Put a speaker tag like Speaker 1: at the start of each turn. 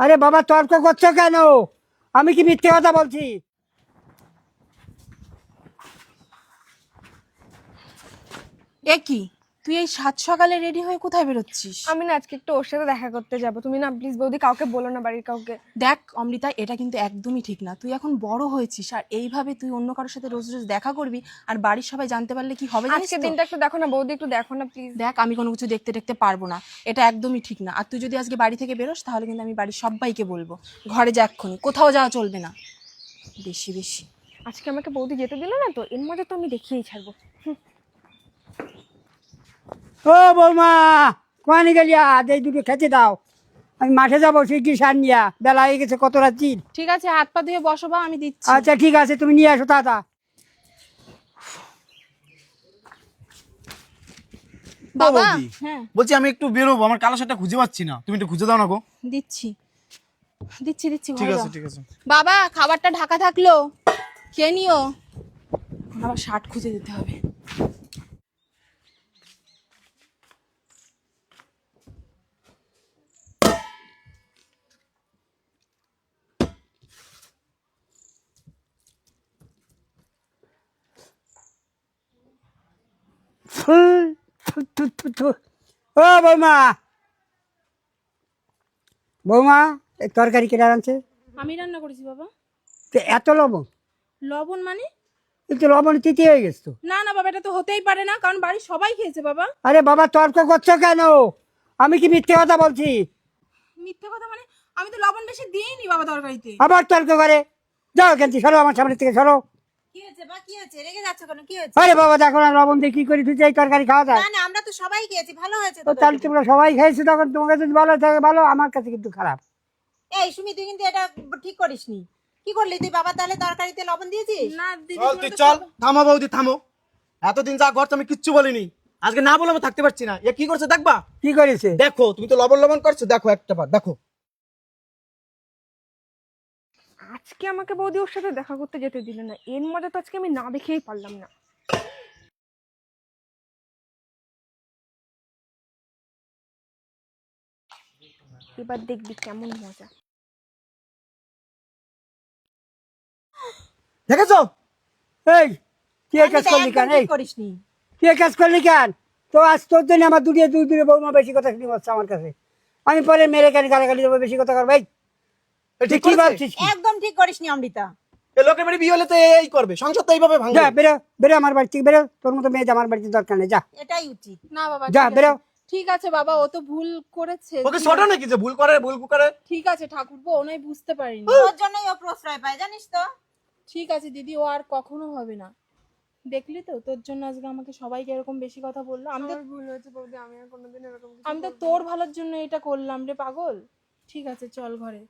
Speaker 1: আরে বাবা তর্ক করছো কেন? আমি কি মিথ্যে কথা বলছি?
Speaker 2: এ কি, তুই এই সাত সকালে রেডি হয়ে কোথায় বেরোচ্ছিস?
Speaker 3: আমি না আজকে একটু ওর সাথে দেখা করতে যাব। তুমি না প্লিজ বৌদি কাউকে বলো না, বাড়ির কাউকে।
Speaker 2: দেখ অমৃতা, এটা কিন্তু একদমই ঠিক না। তুই এখন বড় হয়েছিস, আর এইভাবে তুই অন্য কারোর সাথে রোজ রোজ দেখা করবি, আর বাড়ির সবাই জানতে পারলে কি হবে জানিস
Speaker 3: আজকে
Speaker 2: তো?
Speaker 3: দিনটা একটু দেখো না বৌদি, একটু দেখো না প্লিজ।
Speaker 2: দেখ, আমি কোনো কিছু দেখতে দেখতে পারবো না, এটা একদমই ঠিক না। আর তুই যদি আজকে বাড়ি থেকে বেরোস তাহলে কিন্তু আমি বাড়ির সবাইকে বলবো। ঘরে যা এক্ষুনি, কোথাও যাওয়া চলবে না বেশি বেশি।
Speaker 3: আজকে আমাকে বৌদি যেতে দিল না তো, এর মধ্যে তো আমি দেখিয়েই ছাড়বো।
Speaker 1: ও বৌমা, কোয়ানি গেলিয়া এই দুটো খেতে দাও। আমি মাঠে যাবো শিগগির সার নিয়া, বেলা হয়ে গেছে কত রাত্রির।
Speaker 2: ঠিক আছে, হাত পা ধুয়ে বসো বা, আমি দিচ্ছি।
Speaker 1: আচ্ছা ঠিক আছে, তুমি নিয়ে আসো দাদা।
Speaker 2: বাবা,
Speaker 4: বৌদি,
Speaker 2: হ্যাঁ
Speaker 4: বলছি আমি একটু বেরোবো, আমার কালো শার্টটা খুঁজে পাচ্ছি না, তুমি একটু খুঁজে দাও না গো।
Speaker 2: দিচ্ছি দিচ্ছি দিচ্ছি,
Speaker 4: ঠিক
Speaker 2: ঘরে
Speaker 4: আছে
Speaker 2: যাও।
Speaker 4: ঠিক আছে।
Speaker 2: বাবা, খাবারটা ঢাকা থাকলো, খেয়ে নিও। এখন আবার শার্ট খুঁজে দিতে হবে।
Speaker 1: থু, থু, থু, থু, থু। ও বৌমা, বৌমা এই তরকারি কেটে আনছে।
Speaker 2: আমি রান্না করেছি বাবা।
Speaker 1: তো এত লবণ?
Speaker 2: লবণ মানে?
Speaker 1: একটু লবণ তিতি হয়ে গেছে তো।
Speaker 2: না না বাবা, এটা তো হতেই পারে না, কারণ বাড়ির সবাই খেয়েছে বাবা।
Speaker 1: আরে বাবা তর্ক করছো কেন? আমি কি মিথ্যে কথা বলছি?
Speaker 2: মিথ্যে কথা মানে? আমি তো লবণ বেশি দিইনি বাবা তরকারিতে।
Speaker 1: আবার তর্ক করে? যাও কেন, সরো আমার সামনে থেকে সরো।
Speaker 5: কি হয়েছে বা, কি হয়েছে? রেগে যাচ্ছ কেন? কি হয়েছে?
Speaker 1: আরে বাবা দেখো না, লবণ দিয়ে কি করে তুই এই তরকারি খাওয়া যায়?
Speaker 5: না না, আমরা তো সবাই খেয়েছি, ভালো হয়েছে
Speaker 1: তো
Speaker 5: তো
Speaker 1: তাহলে
Speaker 5: তরকারি।
Speaker 1: তোমরা সবাই খাইছো, তখন তোমার কাছে যদি ভালো থাকে ভালো, আমার কাছে কিন্তু খারাপ।
Speaker 5: এই সুমি, তুই কিন্তু এটা ঠিক করিসনি। কি করলি তুই বাবা? তাহলে তরকারিতে লবণ দিয়েছিস?
Speaker 2: না দিদি,
Speaker 4: চল তুই চল, থামো বৌদি থামো। এতদিন যা করছো আমি কিচ্ছু বলিনি, আজকে না বলে আমি থাকতে পারছি না। এ কি করছে দেখবা?
Speaker 1: কি করেছে?
Speaker 4: দেখো, তুমি তো লবণ লবণ করছো, দেখো একটা বার দেখো।
Speaker 3: আজকে আমাকে বৌদি ওর সাথে দেখা করতে যেতে দিল না, এর মধ্যে তো আজকে আমি না দেখেই পারলাম না। এবার দেখবি কেমন মজা।
Speaker 1: দেখেছো? এই কি এই কাজ
Speaker 5: আমি তো
Speaker 1: করলি
Speaker 5: একদম
Speaker 1: কেন? এই
Speaker 5: ঠিক করিসনি।
Speaker 1: কি এই কাজ করলি কেন? তো আজ তোর জন্য আমার দুদিনে বৌমা বেশি কথা শুনি হচ্ছে আমার কাছে। আমি পরে মেরে কেন গালাগালি দেবো, বেশি কথা করবো? এই
Speaker 4: এ
Speaker 1: তুই
Speaker 4: ঠিক
Speaker 1: কি
Speaker 4: করেছে?
Speaker 1: ভাবছিস কি?
Speaker 5: একদম ঠিক করিসনি অমৃতা।
Speaker 4: এ লোকের বাড়ি বিয়ে হলে তো এই করবে, সংসার তো এইভাবে ভাঙবে।
Speaker 1: যা বেরো, বেরো আমার বাড়ি থেকে বেরো। তোর মতো মেয়ে আমার বাড়িতে দরকার নেই, যা
Speaker 5: এটাই উচিত।
Speaker 2: না বাবা,
Speaker 1: যা
Speaker 2: ঠিক আছে।
Speaker 1: বেরো।
Speaker 2: ঠিক আছে বাবা, ও তো ভুল করেছে।
Speaker 4: ওকে ছোট নাকি যে ভুল করে ভুল করে?
Speaker 2: ঠিক আছে ঠাকুরপো, ও নয় বুঝতে পারিনি।
Speaker 5: তোর জন্যই ও প্রশ্রয় পায়, জানিস তো।
Speaker 2: ঠিক আছে দিদি, ও আর কখনো হবে না। দেখলি তো, তোর জন্য আজকে আমাকে সবাইকে এরকম বেশি কথা বললো।
Speaker 3: আমার ভুল হয়েছে বৌদি, আমি আর কোনোদিন এরকম কিছু
Speaker 2: আমি তো তোর ভালোর জন্য এটা করলাম রে পাগল। ঠিক আছে, চল ঘরে।